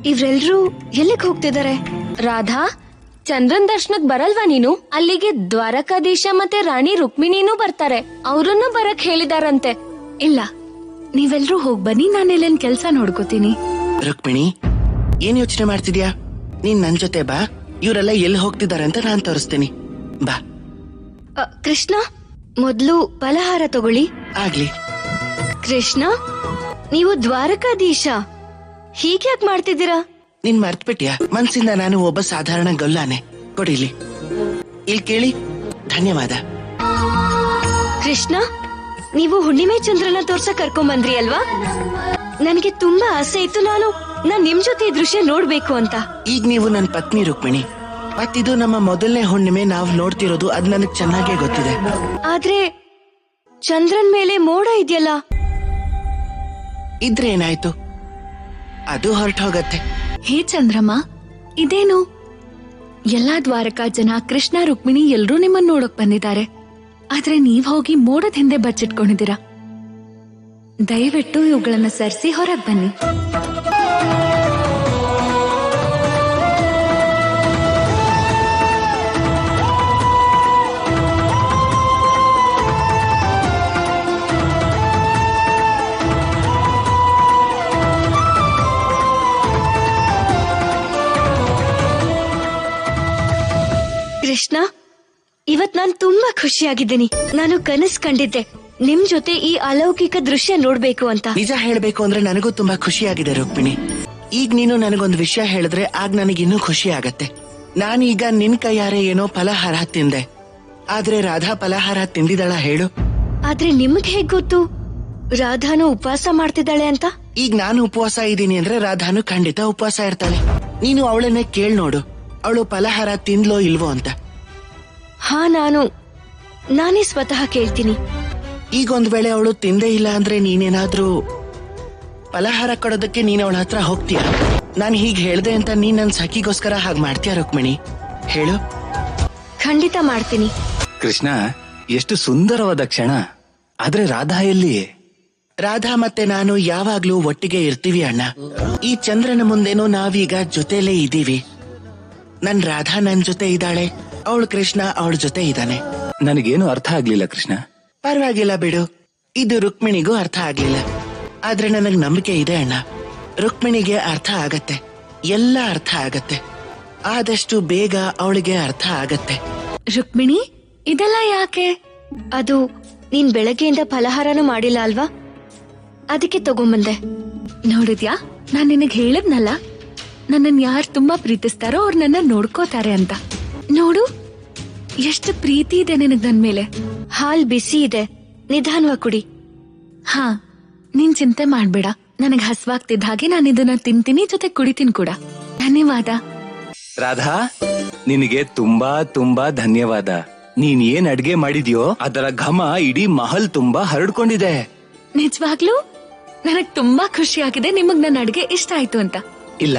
ಇವ್ರೆಲ್ರೂ ಎಲ್ಲಿಗೆ ಹೋಗ್ತಿದ್ದಾರೆ? ರಾಧಾ, ಚಂದ್ರನ್ ದರ್ಶನಕ್ ಬರಲ್ವಾ ನೀನು? ಅಲ್ಲಿಗೆ ದ್ವಾರಕಾಧೀಶ ಮತ್ತೆ ರಾಣಿ ರುಕ್ಮಿಣಿನೂ ಬರ್ತಾರೆ. ಅವ್ರನ್ನು ಬರಕ್ ಹೇಳಿದಾರಂತೆ. ಇಲ್ಲ, ನೀವೆಲ್ರೂ ಹೋಗ್ ಬನ್ನಿ, ನಾನೆಲ್ಲೇನ್ ಕೆಲ್ಸ ನೋಡ್ಕೋತೀನಿ. ರುಕ್ಮಿಣಿ, ಏನ್ ಯೋಚನೆ ಮಾಡ್ತಿದ್ಯಾ? ನೀನ್ ನನ್ ಜೊತೆ ಬಾ, ಇವರೆಲ್ಲ ಎಲ್ಲಿ ಹೋಗ್ತಿದ್ದಾರೆ ಅಂತ ನಾನ್ ತೋರಿಸ್ತೀನಿ. ಬಾ. ಕೃಷ್ಣ, ಮೊದ್ಲು ಫಲಹಾರ ತಗೊಳ್ಳಿ. ಆಗ್ಲಿ. ಕೃಷ್ಣ, ನೀವು ದ್ವಾರಕಾಧೀಶ, ಹೀಗ್ಯಾಕ್ ಮಾಡ್ತಿದ್ದೀರಾ? ನೀನ್ ಮರ್ತ್ಬಿಟ್ಯಾ? ಮನ್ಸಿಂದ ನಾನು ಒಬ್ಬ ಸಾಧಾರಣ ಗೊಲ್ಲಾನೆ. ಕೊಡಿಲಿ, ಇಲ್ಲಿ ಕೇಳಿ. ಧನ್ಯವಾದ. ಕೃಷ್ಣ, ನೀವು ಹುಣ್ಣಿಮೆ ಚಂದ್ರನ ತೋರ್ಸಕ್ ಕರ್ಕೊಂಡ್ ಬಂದ್ರಿ ಅಲ್ವಾ? ನನಗೆ ತುಂಬಾ ಆಸೆ ಇತ್ತು, ನಾನ್ ನಿಮ್ ಜೊತೆ ಈ ದೃಶ್ಯ ನೋಡ್ಬೇಕು ಅಂತ. ಈಗ ನೀವು ನನ್ ಪತ್ನಿ ರುಕ್ಮಿಣಿ, ಮತ್ತಿದು ನಮ್ಮ ಮೊದಲನೇ ಹುಣ್ಣಿಮೆ. ನಾವ್ ನೋಡ್ತಿರೋದು ಅದ್ ನನಗ್ ಚೆನ್ನಾಗೇ ಗೊತ್ತಿದೆ. ಆದ್ರೆ ಚಂದ್ರನ್ ಮೇಲೆ ಮೋಡ ಇದೆಯಲ್ಲ? ಇದ್ರೆ ಏನಾಯ್ತು, ಅದು ಹೊರಟೋಗತ್ತೆ. ಹೇ ಚಂದ್ರಮ್ಮ, ಇದೇನು? ಎಲ್ಲಾ ದ್ವಾರಕಾ ಜನ, ಕೃಷ್ಣ ರುಕ್ಮಿಣಿ ಎಲ್ರೂ ನಿಮ್ಮನ್ನ ನೋಡಕ್ ಬಂದಿದ್ದಾರೆ. ಆದ್ರೆ ನೀವ್ ಹೋಗಿ ಮೋಡದ ಹಿಂದೆ ಬಚ್ಚಿಟ್ಕೊಂಡಿದ್ದೀರಾ. ದಯವಿಟ್ಟು ಇವುಗಳನ್ನ ಸರಿಸಿ ಹೊರಗ್ ಬನ್ನಿ. ಕೃಷ್ಣ, ಇವತ್ ನಾನ್ ತುಂಬಾ ಖುಷಿಯಾಗಿದ್ದೀನಿ. ನಾನು ಕನಸು ಕಂಡಿದ್ದೆ ನಿಮ್ ಜೊತೆ ಈ ಅಲೌಕಿಕ ದೃಶ್ಯ ನೋಡ್ಬೇಕು ಅಂತ. ನಿಜ ಹೇಳ್ಬೇಕು ಅಂದ್ರೆ ನನಗೂ ತುಂಬಾ ಖುಷಿಯಾಗಿದೆ ರುಕ್ಮಿಣಿ. ಈಗ ನೀನು ನನಗೊಂದು ವಿಷಯ ಹೇಳಿದ್ರೆ ಆಗ ನನಗಿನ್ನೂ ಖುಷಿ ಆಗತ್ತೆ. ನಾನೀಗ ನಿನ್ ಕೈಯಾರೆ ಏನೋ ಫಲಹಾರ ತಿಂದೆ, ಆದ್ರೆ ರಾಧಾ ಫಲಹಾರ ತಿಂದಿದ್ದಾಳ ಹೇಳು? ಆದ್ರೆ ನಿಮ್ಗೆ ಹೇಗ್ ಗೊತ್ತು ರಾಧಾನು ಉಪವಾಸ ಮಾಡ್ತಿದ್ದಾಳೆ ಅಂತ? ಈಗ ನಾನು ಉಪವಾಸ ಇದ್ದೀನಿ ಅಂದ್ರೆ ರಾಧಾನು ಖಂಡಿತ ಉಪವಾಸ ಇರ್ತಾಳೆ. ನೀನು ಅವಳನ್ನೇ ಕೇಳ್ ನೋಡು, ಅವಳು ಫಲಹಾರ ತಿಂದ್ಲೋ ಇಲ್ವೋ ಅಂತ. ಹಾ, ನಾನೇ ಸ್ವತಃ ಕೇಳ್ತೀನಿ. ಈಗ ಒಂದ್ ವೇಳೆ ಅವಳು ತಿಂದೇ ಇಲ್ಲ ಅಂದ್ರೆ ನೀನೇನಾದ್ರೂ ಫಲಹಾರ ಕೊಡೋದಕ್ಕೆ ನೀನ್ ಅವಳ ಹತ್ರ ಹೋಗ್ತೀಯ? ನಾನ್ ಹೀಗ್ ಹೇಳ್ದೆ ಅಂತ ನೀನ್ ನನ್ ಸಖಿಗೋಸ್ಕರ ಹಾಗೆ ಮಾಡ್ತೀಯ ರುಕ್ಮಿಣಿ? ಹೇಳು. ಖಂಡಿತ ಮಾಡ್ತೀನಿ. ಕೃಷ್ಣ, ಎಷ್ಟು ಸುಂದರವಾದ ಕ್ಷಣ. ಆದ್ರೆ ರಾಧಾ ಎಲ್ಲಿ? ರಾಧಾ ಮತ್ತೆ ನಾನು ಯಾವಾಗ್ಲೂ ಒಟ್ಟಿಗೆ ಇರ್ತೀವಿ ಅಣ್ಣ. ಈ ಚಂದ್ರನ ಮುಂದೇನೋ ನಾವೀಗ ಜೊತೆಲೇ ಇದೀವಿ. ನನ್ ರಾಧಾ ನನ್ ಜೊತೆ ಇದ್ದಾಳೆ, ಅವಳು ಕೃಷ್ಣ ಅವಳ ಜೊತೆ ಇದ್ದಾನೆ. ನನಗೇನು ಅರ್ಥ ಆಗ್ಲಿಲ್ಲ ಕೃಷ್ಣ. ಪರವಾಗಿಲ್ಲ ಬಿಡು, ಇದು ರುಕ್ಮಿಣಿಗೂ ಅರ್ಥ ಆಗ್ಲಿಲ್ಲ. ಆದ್ರೆ ನನಗ್ ನಂಬಿಕೆ ಇದೆ ಅಣ್ಣ, ರುಕ್ಮಿಣಿಗೆ ಅರ್ಥ ಆಗತ್ತೆ, ಎಲ್ಲ ಅರ್ಥ ಆಗತ್ತೆ. ಆದಷ್ಟು ಬೇಗ ಅವಳಿಗೆ ಅರ್ಥ ಆಗತ್ತೆ. ರುಕ್ಮಿಣಿ, ಇದೆಲ್ಲ ಯಾಕೆ? ಅದು ನೀನ್ ಬೆಳಗ್ಗೆಯಿಂದ ಫಲಹಾರನೂ ಮಾಡಿಲ್ಲ ಅಲ್ವಾ, ಅದಕ್ಕೆ ತಗೊಂಬಂದೆ. ನೋಡಿದ್ಯಾ, ನಾನ್ ನಿನಗ್ ಹೇಳಿದ್ನಲ್ಲ, ನನ್ನನ್ ಯಾರು ತುಂಬಾ ಪ್ರೀತಿಸ್ತಾರೋ ಅವ್ರು ನನ್ನ ನೋಡ್ಕೋತಾರೆ ಅಂತ. ನೋಡು, ಎಷ್ಟು ಪ್ರೀತಿ ಇದೆ ನಿನಗ್ ನನ್ ಮೇಲೆ. ಹಾಲ್ ಬಿಸಿ ಇದೆ, ನಿಧಾನವಾಗಿ ಕುಡಿ. ಹಾ, ನೀನ್ ಚಿಂತೆ ಮಾಡ್ಬೇಡ. ನನಗ್ ಹಸ್ವಾಗ್ತಿದ್ದ ಹಾಗೆ ನಾನು ಇದನ್ನ ತಿಂತೀನಿ, ಜೊತೆ ಕುಡಿತೀನಿ ಕೂಡ. ಧನ್ಯವಾದ. ರಾಧಾ, ನಿನಗೆ ತುಂಬಾ ತುಂಬಾ ಧನ್ಯವಾದ. ನೀನ್ ಏನ್ ಅಡ್ಗೆ ಮಾಡಿದ್ಯೋ ಅದರ ಘಮ ಇಡೀ ಮಹಲ್ ತುಂಬಾ ಹರಡ್ಕೊಂಡಿದೆ. ನಿಜವಾಗ್ಲೂ ನನಗ್ ತುಂಬಾ ಖುಷಿಯಾಗಿದೆ ನಿಮಗ್ ನನ್ನ ಅಡ್ಗೆ ಇಷ್ಟ ಆಯ್ತು ಅಂತ. ಇಲ್ಲ,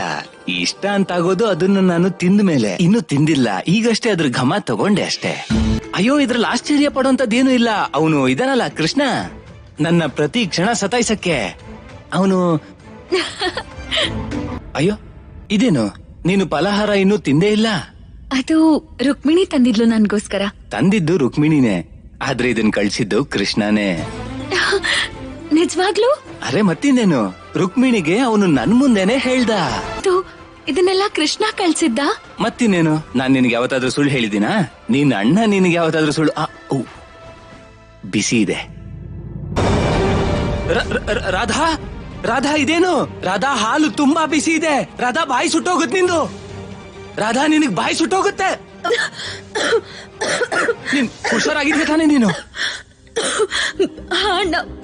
ಇಷ್ಟ ಅಂತ ಆಗೋದು ಅದನ್ನ ನಾನು ತಿಂದ ಮೇಲೆ, ಇನ್ನು ತಿಂದಿಲ್ಲ, ಈಗಷ್ಟೇ ಅದ್ರ ಘಮ ತಗೊಂಡೆ ಅಷ್ಟೇ. ಅಯ್ಯೋ, ಇದ್ರಲ್ಲಿ ಆಶ್ಚರ್ಯ ಪಡುವಂತದ್ದೇನು ಇಲ್ಲ. ಅವನು ಇದನಲ್ಲ ಕೃಷ್ಣ, ನನ್ನ ಪ್ರತಿ ಕ್ಷಣ ಸತಾಯಿಸಕ್ಕೆ ಅವನು. ಅಯ್ಯೋ, ಇದೇನು, ನೀನು ಫಲಹಾರ ಇನ್ನೂ ತಿಂದೇ ಇಲ್ಲ? ಅದು ರುಕ್ಮಿಣಿ ತಂದಿದ್ಲು ನನ್ಗೋಸ್ಕರ. ತಂದಿದ್ದು ರುಕ್ಮಿಣಿನೇ, ಆದ್ರೆ ಇದನ್ ಕಳ್ಸಿದ್ದು ಕೃಷ್ಣನೇ. ನಿಜವಾಗ್ಲೂ? ಅರೆ ಮತ್ತಿಂದೇನು, ರುಕ್ಮಿಣಿಗೆ ಅವನು ನನ್ ಮುಂದೆನೆ ಹೇಳ್ದ. ಇದನ್ನೆಲ್ಲ ಕೃಷ್ಣ ಕಳ್ಸಿದ್ದ? ಮತ್ತಿನ್ನೇನು, ನಾನ್ ನಿನ್ಗೆ ಯಾವತ್ತಾದ್ರೂ ಸುಳ್ಳು ಹೇಳಿದ್ದೀನಾ? ನಿನ್ ಅಣ್ಣ ನಿನ್ಗೆ ಯಾವತ್ತಾದ್ರೂ ಸುಳ್ಳು? ಬಿಸಿ ಇದೆ. ರಾಧಾ, ರಾಧಾ ಇದೇನು? ರಾಧಾ, ಹಾಲು ತುಂಬಾ ಬಿಸಿ ಇದೆ. ರಾಧಾ, ಬಾಯಿ ಸುಟ್ಟೋಗುತ್ತೆ ನಿಂದು. ರಾಧಾ, ನಿನಗ್ ಬಾಯಿ ಸುಟ್ಟೋಗುತ್ತೆ. ನೀನ್ ಹುಷಾರಾಗಿದ್ದೆ ತಾನೇ ನೀನು?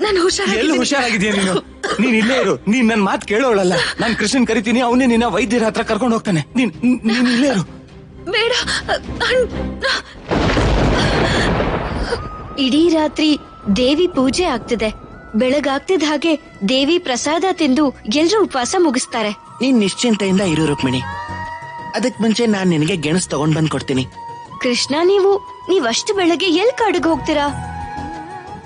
ನಾನು ಎಲ್ಲಿ ಹುಷಾರಾಗಿದ್ಯಾ ನೀನು? ನೀನ್ ಇಲ್ಲೇ ಇರು, ನೀನ್ ನನ್ ಮಾತು ಕೇಳೋಳಲ್ಲ. ನಾನ್ ಕೃಷ್ಣನ್ ಕರಿತೀನಿ, ಅವನೇ ನಿನ್ನ ವೈದ್ಯರ ಹತ್ರ ಕರ್ಕೊಂಡು ಹೋಗ್ತಾನೆ. ನೀನ್ ಇಲ್ಲೇ ಇರು. ಬೇಡ. ಇಡೀ ರಾತ್ರಿ ದೇವಿ ಪೂಜೆ ಆಗ್ತಿದೆ. ಬೆಳಗಾಗ್ತಿದ್ದ ಹಾಗೆ ದೇವಿ ಪ್ರಸಾದ ತಿಂದು ಎಲ್ರೂ ಉಪವಾಸ ಮುಗಿಸ್ತಾರೆ. ನೀನ್ ನಿಶ್ಚಿಂತೆಯಿಂದ ಇರು ರುಕ್ಮಿಣಿ. ಅದಕ್ ಮುಂಚೆ ನಾನ್ ನಿನಗೆ ಗೆಣಸ್ ತಗೊಂಡ್ ಬಂದ್ ಕೊಡ್ತೀನಿ. ಕೃಷ್ಣ, ನೀವಷ್ಟು ಬೆಳಗ್ಗೆ ಎಲ್ ಕಾಡಿಗೆ ಹೋಗ್ತೀರಾ?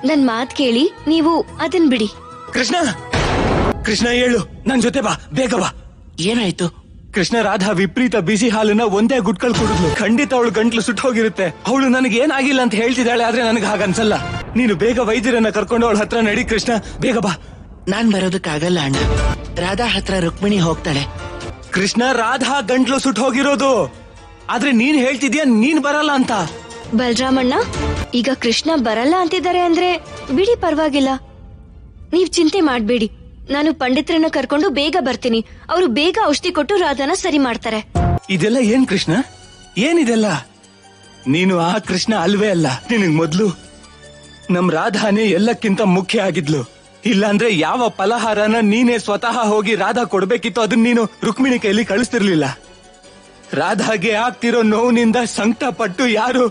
ನನ್ ಮಾತ್ ಕೇಳಿ, ನೀವು ಅದನ್ ಬಿಡಿ. ಕೃಷ್ಣ, ಕೃಷ್ಣ ಹೇಳು, ನನ್ ಜೊತೆ ಬಾ, ಬೇಗ ಬಾ. ಏನಾಯ್ತು? ಕೃಷ್ಣ ರಾಧಾ ವಿಪರೀತ ಬಿಸಿ ಹಾಲನ್ನ ಒಂದೇ ಗುಟ್ಕಲ್ ಕುಡಿದ್ಲು. ಖಂಡಿತ ಅವಳು ಗಂಟ್ಲು ಸುಟ್ಟು ಹೋಗಿರುತ್ತೆ. ಅವಳು ನನಗೆ ಏನಾಗಿಲ್ಲ ಅಂತ ಹೇಳ್ತಿದ್ದಾಳೆ, ಆದ್ರೆ ನನಗೆ ಹಾಗನ್ಸಲ್ಲ. ನೀನು ಬೇಗ ವೈದ್ಯರನ್ನ ಕರ್ಕೊಂಡು ಅವಳ ಹತ್ರ ನಡಿ ಕೃಷ್ಣ, ಬೇಗ ಬಾ. ನಾನ್ ಬರೋದಕ್ಕಾಗಲ್ಲ ಅಣ್ಣ. ರಾಧಾ ಹತ್ರ ರುಕ್ಮಿಣಿ ಹೋಗ್ತಾಳೆ. ಕೃಷ್ಣ, ರಾಧಾ ಗಂಟ್ಲು ಸುಟ್ಟು ಹೋಗಿರೋದು, ಆದ್ರೆ ನೀನ್ ಹೇಳ್ತಿದ್ಯಾ ನೀನ್ ಬರಲ್ಲ ಅಂತ. ಬಲರಾಮಣ್ಣ, ಈಗ ಕೃಷ್ಣ ಬರಲ್ಲ ಅಂತಿದ್ದಾರೆ ಅಂದ್ರೆ ಬಿಡಿ, ಪರವಾಗಿಲ್ಲ. ನೀವ್ ಚಿಂತೆ ಮಾಡ್ಬೇಡಿ. ನಾನು ಪಂಡಿತರನ್ನ ಕರ್ಕೊಂಡು ಬೇಗ ಬರ್ತೀನಿ. ಅವರು ಬೇಗ ಔಷಧಿ ಕೊಟ್ಟು ರಾಧಾನ ಸರಿ ಮಾಡ್ತಾರೆ. ಇದೆಲ್ಲ ಏನ್ ಕೃಷ್ಣ? ಏನಿದೆಲ್ಲ? ನೀನು ಆ ಕೃಷ್ಣ ಅಲ್ವೇ ಅಲ್ಲ. ನಿನಗ್ ಮೊದ್ಲು ನಮ್ ರಾಧಾನೇ ಎಲ್ಲಕ್ಕಿಂತ ಮುಖ್ಯ ಆಗಿದ್ಲು. ಇಲ್ಲಾಂದ್ರೆ ಯಾವ ಫಲಹಾರನ ನೀನೇ ಸ್ವತಃ ಹೋಗಿ ರಾಧಾ ಕೊಡ್ಬೇಕಿತ್ತು, ಅದನ್ನ ನೀನು ರುಕ್ಮಿಣಿ ಕೈಲಿ ಕಳಿಸ್ತಿರ್ಲಿಲ್ಲ. ರಾಧಾಗೆ ಆಗ್ತಿರೋ ನೋವಿನಿಂದ ಸಂಕಟ ಪಟ್ಟು ಯಾರು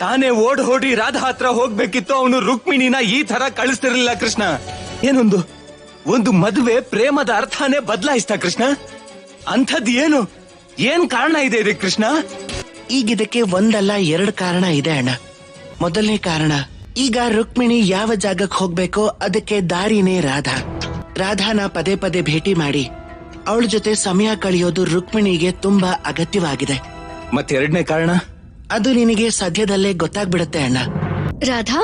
ತಾನೇ ಓಡ್ ಹೋಡಿ ರಾಧಾ ಹತ್ರ ಹೋಗ್ಬೇಕಿತ್ತು, ಅವನು ರುಕ್ಮಿಣಿನ ಈ ತರ ಕಳಿಸ್ತಿರ್ಲಿಲ್ಲ ಕೃಷ್ಣ. ಒಂದು ಮದುವೆ ಪ್ರೇಮದ ಅರ್ಥನೇ ಬದಲಾಯಿಸ್ತಾ ಕೃಷ್ಣ? ಅಂಥದ್ ಏನ್ ಕಾರಣ ಇದೆ ಇದಕ್ಕೆ ಕೃಷ್ಣ? ಈಗ ಇದಕ್ಕೆ ಒಂದಲ್ಲ 2 ಕಾರಣ ಇದೆ ಅಣ್ಣ. ಮೊದಲನೇ ಕಾರಣ, ಈಗ ರುಕ್ಮಿಣಿ ಯಾವ ಜಾಗಕ್ಕೆ ಹೋಗ್ಬೇಕೋ ಅದಕ್ಕೆ ದಾರಿನೇ ರಾಧಾ. ರಾಧಾನ ಪದೇ ಪದೇ ಭೇಟಿ ಮಾಡಿ ಅವಳ ಜೊತೆ ಸಮಯ ಕಳೆಯೋದು ರುಕ್ಮಿಣಿಗೆ ತುಂಬಾ ಅಗತ್ಯವಾಗಿದೆ. ಮತ್ತೆರಡನೇ ಕಾರಣ? ಅದು ನಿನಗೆ ಸದ್ಯದಲ್ಲೇ ಗೊತ್ತಾಗ್ಬಿಡುತ್ತೆ ಅಣ್ಣ. ರಾಧಾ,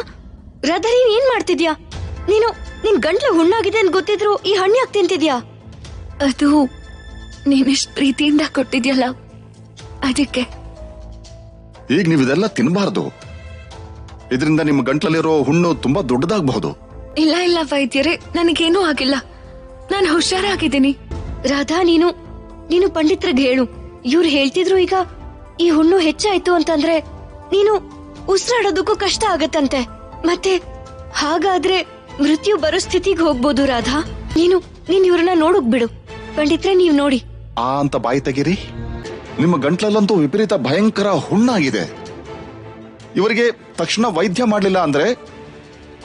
ನೀನ್ ಏನ್ ಮಾಡ್ತಿದ್ಯಾ? ನಿನ್ ಗಂಟ್ಲು ಹುಣ್ಣಾಗಿದೆ ಅಂತ ಗೊತ್ತಿದ್ರು ಈ ಹಣ್ಣು ಯಾಕೆ ತಿಂತಿದ್ಯಾ? ಅದು ನೀನಿಷ್ಟ್ ಪ್ರೀತಿಯಿಂದ ಕೊಟ್ಟಿದ್ಯಲ್ಲ, ಅದಕ್ಕೆ. ಈಗ ನೀವು ಇದೆಲ್ಲ ತಿನ್ನಬಾರದು. ಇದರಿಂದ ನಿಮ್ಮ ಗಂಟ್ಲಲ್ಲಿರೋ ಹುಣ್ಣು ತುಂಬಾ ದೊಡ್ಡದಾಗಬಹುದು. ಇಲ್ಲ ವೈದ್ಯರೇ, ನನಗೇನೂ ಆಗಿಲ್ಲ. ನಾನು ಹುಷಾರಾಗಿದ್ದೀನಿ. ರಾಧಾ, ನೀನು ಪಂಡಿತ್ರಿಗೆ ಹೇಳು. ಇವ್ರು ಹೇಳ್ತಿದ್ರು ಈಗ ಈ ಹುಣ್ಣು ಹೆಚ್ಚಾಯ್ತು ಅಂತಂದ್ರೆ ನೀನು ಉಸಿರಾಡೋದಕ್ಕೂ ಕಷ್ಟ ಆಗತ್ತಂತೆ. ಮತ್ತೆ ಹಾಗಾದ್ರೆ ಮೃತ್ಯು ಬರೋ ಸ್ಥಿತಿಗೆ ಹೋಗ್ಬೋದು. ರಾಧಾ, ನೀನ್ ಇವ್ರನ್ನ ನೋಡಕ್ ಬಿಡು. ಪಂಡಿತ್ರೆ, ನೀವ್ ನೋಡಿ. ಅಂತ ಬಾಯಿ ತೆಗೀರಿ. ನಿಮ್ಮ ಗಂಟ್ಲಲ್ಲಂತೂ ವಿಪರೀತ ಭಯಂಕರ ಹುಣ್ಣಾಗಿದೆ. ಇವರಿಗೆ ತಕ್ಷಣ ವೈದ್ಯ ಮಾಡ್ಲಿಲ್ಲ ಅಂದ್ರೆ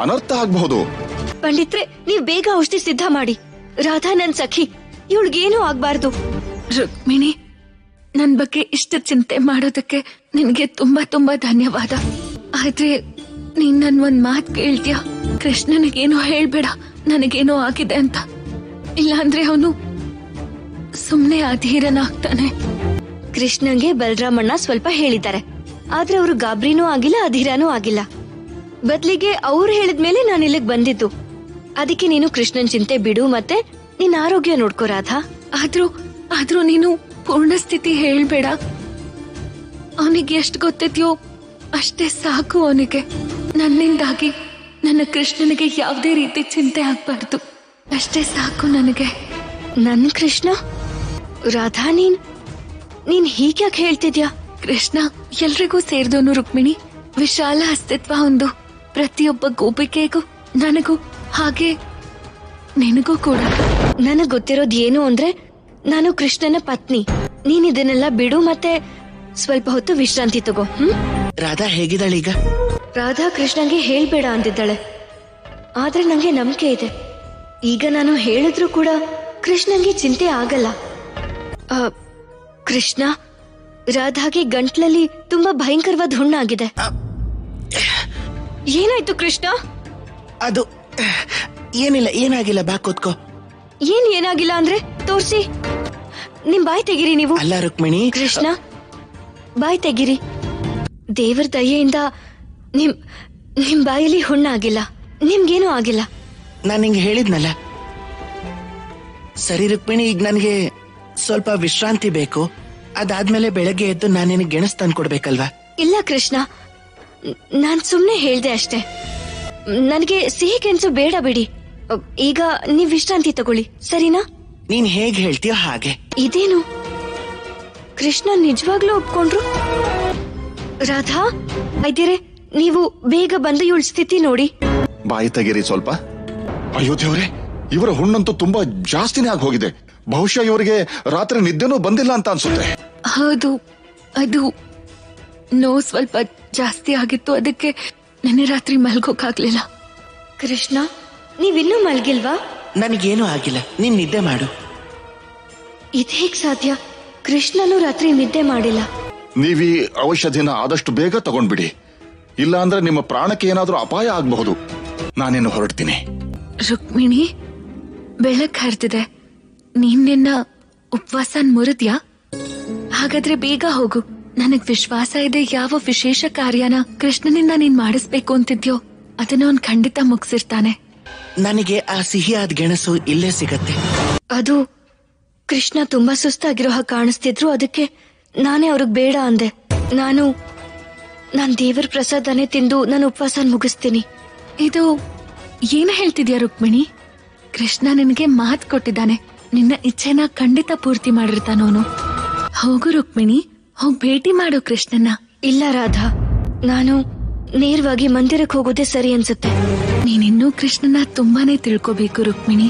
ಅನರ್ಥ ಆಗಬಹುದು. ಪಂಡಿತ್ರೆ, ನೀವ್ ಬೇಗ ಔಷಧಿ ಸಿದ್ಧ ಮಾಡಿ. ರಾಧಾ ನನ್ ಸಖಿ, ಇವಳಿಗೇನೂ ಆಗ್ಬಾರ್ದು. ರುಕ್ಮಿಣಿ, ನನ್ ಬಗ್ಗೆ ಇಷ್ಟು ಚಿಂತೆ ಮಾಡೋದಕ್ಕೆ ನಿನ್ಗೆ ತುಂಬಾ ತುಂಬಾ ಧನ್ಯವಾದ. ಆದ್ರೆ ನೀನ್ ನನ್ ಒಂದ್ ಮಾತ್ ಕೇಳ್ತೀಯ? ಕೃಷ್ಣನಿಗೇನೋ ಹೇಳ್ಬೇಡ ನನಗೇನೋ ಆಗಿದೆ ಅಂತ. ಇಲ್ಲಾಂದ್ರೆ ಅವನು ಸುಮ್ನೆ ಅಧೀರನಾಗ್ತಾನೆ. ಕೃಷ್ಣಂಗೆ ಬಲರಾಮಣ್ಣ ಸ್ವಲ್ಪ ಹೇಳಿದ್ದಾರೆ, ಆದ್ರೆ ಅವರು ಗಾಬ್ರಿನೂ ಆಗಿಲ್ಲ, ಅಧೀರನೂ ಆಗಿಲ್ಲ. ಬದ್ಲಿಗೆ ಅವ್ರು ಹೇಳಿದ್ಮೇಲೆ ನಾನು ಇಲ್ಲಿಗೆ ಬಂದಿದ್ದು. ಅದಕ್ಕೆ ನೀನು ಕೃಷ್ಣನ್ ಚಿಂತೆ ಬಿಡು, ಮತ್ತೆ ನಿನ್ ಆರೋಗ್ಯ ನೋಡ್ಕೋ ರಾಧಾ. ಆದ್ರೂ ನೀನು ಪೂರ್ಣ ಸ್ಥಿತಿ ಹೇಳ್ಬೇಡ. ಅವನಿಗೆ ಎಷ್ಟು ಗೊತ್ತಿದ್ಯೋ ಅಷ್ಟೇ ಸಾಕು. ಅವನಿಗೆ ನನ್ನಿಂದಾಗಿ ನನ್ನ ಕೃಷ್ಣನಿಗೆ ಯಾವುದೇ ರೀತಿ ಚಿಂತೆ ಆಗ್ಬಾರ್ದು, ಅಷ್ಟೇ ಸಾಕು ನನಗೆ. ನನ್ ಕೃಷ್ಣ? ರಾಧಾ, ನೀನ್ ಹೀಗ್ಯಾಕೆ ಹೇಳ್ತಿದ್ಯಾ? ಕೃಷ್ಣ ಎಲ್ರಿಗೂ ಸೇರಿದವನು ರುಕ್ಮಿಣಿ. ವಿಶಾಲ ಅಸ್ತಿತ್ವ ಒಂದು. ಪ್ರತಿಯೊಬ್ಬ ಗೋಪಿಕೆಗೂ, ನನಗೂ, ಹಾಗೆ ನಿನಗೂ ಕೂಡ. ನನಗ್ ಗೊತ್ತಿರೋದ್ ಏನು ಅಂದ್ರೆ, ನಾನು ಕೃಷ್ಣನ ಪತ್ನಿ. ನೀನ್ ಇದನ್ನೆಲ್ಲ ಬಿಡು, ಮತ್ತೆ ಸ್ವಲ್ಪ ಹೊತ್ತು ವಿಶ್ರಾಂತಿ ತಗೋ. ರಾಧಾ ಹೇಗಿದ್ದಾಳೀಗ? ರಾಧಾ ಕೃಷ್ಣಂಗೆ ಹೇಳ್ಬೇಡ ಅಂದಿದ್ದಾಳೆ, ಆದ್ರೆ ನಂಗೆ ನಂಬಿಕೆ ಇದೆ. ಈಗ ನಾನು ಹೇಳಿದ್ರು ಕೂಡ ಕೃಷ್ಣಂಗೆ ಚಿಂತೆ ಆಗಲ್ಲ. ಕೃಷ್ಣ, ರಾಧಾಗೆ ಗಂಟ್ಲಲ್ಲಿ ತುಂಬಾ ಭಯಂಕರವಾದ ಹುಣ್ಣಾಗಿದೆ. ಏನಾಯ್ತು ಕೃಷ್ಣ? ಅದು ಏನಾಗಿಲ್ಲ, ಬಾ ಕೂತ್ಕೋ. ಏನಾಗಿಲ್ಲ ಅಂದ್ರೆ ತೋರ್ಸಿ. ನಿಮ್ ಬಾಯಿ ತೆಗಿರಿ ನೀವು. ಅಲ್ಲ ರುಕ್ಮಿಣಿ. ಕೃಷ್ಣ, ಬಾಯಿ ತೆಗಿರಿ. ದೇವರ ದಯೆಯಿಂದ ನಿಮ್ ಬಾಯಲ್ಲಿ ಹುಣ್ಣಾಗಿಲ್ಲ, ನಿಮ್ಗೇನೂ ಆಗಿಲ್ಲ. ನಾನು ನಿಂಗೆ ಹೇಳಿದ್ನಲ್ಲ. ಸರಿ ರುಕ್ಮಿಣಿ, ಈಗ ನನಗೆ ಸ್ವಲ್ಪ ವಿಶ್ರಾಂತಿ ಬೇಕು. ಅದಾದ್ಮೇಲೆ ಬೆಳಗ್ಗೆ ಎದ್ದು ನಾನು ನಿನಗೆ ಗೆಣಸ್ ತಂದು ಕೊಡ್ಬೇಕಲ್ವಾ? ಇಲ್ಲ ಕೃಷ್ಣ, ನಾನ್ ಸುಮ್ನೆ ಹೇಳ್ದೆ ಅಷ್ಟೇ. ನನಗೆ ಸಿಹಿ ಗೆಣಸು ಬೇಡ ಬಿಡಿ. ಈಗ ನೀವ್ ವಿಶ್ರಾಂತಿ ತಗೊಳ್ಳಿ, ಸರಿನಾ? ನೀನ್ ಹೇಗ್ ಹೇಳ್ತೀಯೋ ಹಾಗೆ. ಇದೇನು, ಕೃಷ್ಣ ನಿಜವಾಗ್ಲೂ ಒಪ್ಕೊಂಡ್ರು? ರಾಧಾ, ವೈದ್ಯರೇ, ನೀವು ಬೇಗ ಬಂದು ಇವಳ ಸ್ಥಿತಿ ನೋಡಿ. ಬಾಯಿ ತೆಗೀರಿ ಸ್ವಲ್ಪ. ಅಯ್ಯೋ ದೇವ್ರೆ, ಇವರ ಹುಣ್ಣಂತೂ ತುಂಬಾ ಜಾಸ್ತಿನೇ ಆಗಿ ಹೋಗಿದೆ. ಬಹುಶಃ ಇವರಿಗೆ ರಾತ್ರಿ ನಿದ್ದೆನೂ ಬಂದಿಲ್ಲ ಅಂತ ಅನ್ಸುತ್ತೆ. ಹೌದು, ಅದು ನೋವು ಸ್ವಲ್ಪ ಜಾಸ್ತಿ ಆಗಿತ್ತು, ಅದಕ್ಕೆ ನೆನ್ನೆ ರಾತ್ರಿ ಮಲ್ಗೋಕಾಗ್ಲಿಲ್ಲ. ಕೃಷ್ಣ, ನೀವಿನ್ನೂ ಮಲ್ಗಿಲ್ವಾ? ನನಗೇನು ಆಗಿಲ್ಲ, ನೀನ್ ನಿದ್ದೆ ಮಾಡು. ಇದೇಗ್ ಸಾಧ್ಯ? ಕೃಷ್ಣನು ರಾತ್ರಿ ನಿದ್ದೆ ಮಾಡಿಲ್ಲ. ನೀವೀ ಔಷಧಿನ ಆದಷ್ಟು ಬೇಗ ತಗೊಂಡ್ಬಿಡಿ, ಇಲ್ಲ ಅಂದ್ರೆ ನಿಮ್ಮ ಪ್ರಾಣಕ್ಕೆ ಏನಾದ್ರೂ ಅಪಾಯ ಆಗಬಹುದು. ನಾನೇನು ಹೊರಡ್ತೀನಿ. ರುಕ್ಮಿಣಿ, ಬೆಳಕ್ ಹರಿದಿದೆ. ನಿನ್ನ ಉಪವಾಸನ್ ಮುರಿದ್ಯಾ? ಹಾಗಾದ್ರೆ ಬೇಗ ಹೋಗು. ನನಗ್ ವಿಶ್ವಾಸ ಇದೆ ಯಾವ ವಿಶೇಷ ಕಾರ್ಯನ ಕೃಷ್ಣನಿಂದ ನೀನ್ ಮಾಡಿಸ್ಬೇಕು ಅಂತಿದ್ಯೋ ಅದನ್ನ ಅವ್ನ್ ಖಂಡಿತ ಮುಗಿಸಿರ್ತಾನೆ. ನನಗೆ ಆ ಸಿಹಿಯಾದ ಗೆಣಸು ಇಲ್ಲೇ ಸಿಗತ್ತೆ. ಅದು ಕೃಷ್ಣ ತುಂಬಾ ಸುಸ್ತಾಗಿರೋ ಹಾಗೆ ಕಾಣಿಸ್ತಿದ್ರು, ಅದಕ್ಕೆ ನಾನೇ ಅವ್ರಿಗೆ ಬೇಡ ಅಂದೆ. ನಾನ್ ದೇವರ ಪ್ರಸಾದನೇ ತಿಂದು ನನ್ನ ಉಪವಾಸ ಮುಗಿಸ್ತೀನಿ. ಇದು ಏನ್ ಹೇಳ್ತಿದ್ಯಾ ರುಕ್ಮಿಣಿ? ಕೃಷ್ಣ ನಿನಗೆ ಮಾತ್ ಕೊಟ್ಟಿದ್ದಾನೆ, ನಿನ್ನ ಇಚ್ಛೆನ ಖಂಡಿತ ಪೂರ್ತಿ ಮಾಡಿರ್ತಾನವನು. ಹೋಗು ರುಕ್ಮಿಣಿ, ಹೋಗ್ ಭೇಟಿ ಮಾಡು ಕೃಷ್ಣನ್ನ. ಇಲ್ಲ ರಾಧಾ, ನಾನು ನೇರವಾಗಿ ಮಂದಿರಕ್ಕೆ ಹೋಗೋದೇ ಸರಿ ಅನ್ಸುತ್ತೆ. ನೀನಿನ್ನೂ ಕೃಷ್ಣನ ತುಂಬಾನೇ ತಿಳ್ಕೋಬೇಕು ರುಕ್ಮಿಣಿ.